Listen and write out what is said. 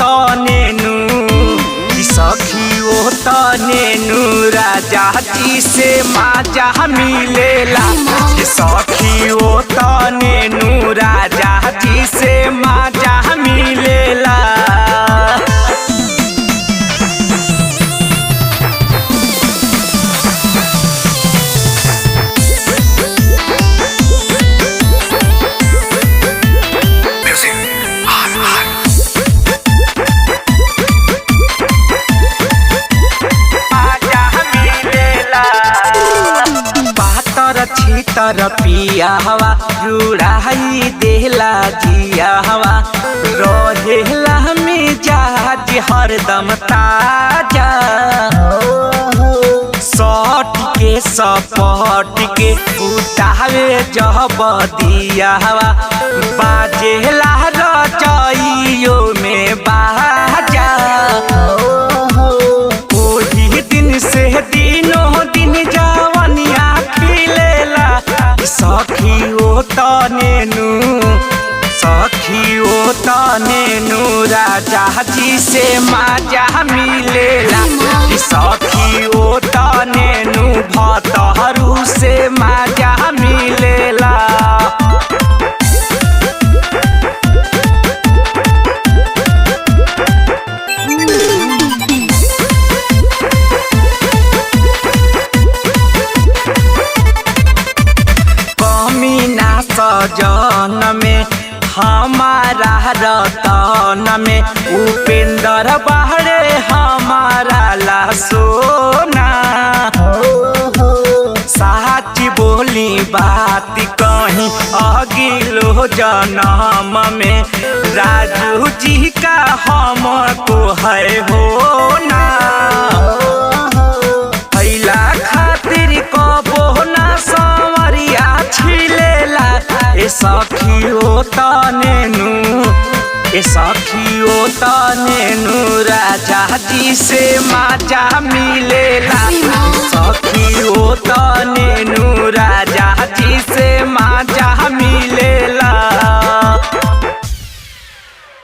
तने नु सखी ओ तने नु राजा जी से माजा मिलेला सखी ओ तने नु राजा जी से माजा मिलेला। छीतर पिया हवा जुड़ाई देला जिया हवा रहेला मिजाज हरदम ताजा सट के सपट के उतावे जब दिया हवा बाजेला रचइयो में बाजा ओही दिन से दिनों दिन जवनिया सखी ओ तने नु राजा जी से माजा मिलेला सखी ओ तने नु भतरू से माजा मिलेला। सजन में हमारा रतन में उपेंद्र बहरे हमारा ला सोना साची बोली बात कहीं अगिलो जन्म में राजू जी का हमको है होना हैला खातिर कबो ना संवरिया छिलेला सखी ओ तने नु राजा जी से माजा मिलेला सखी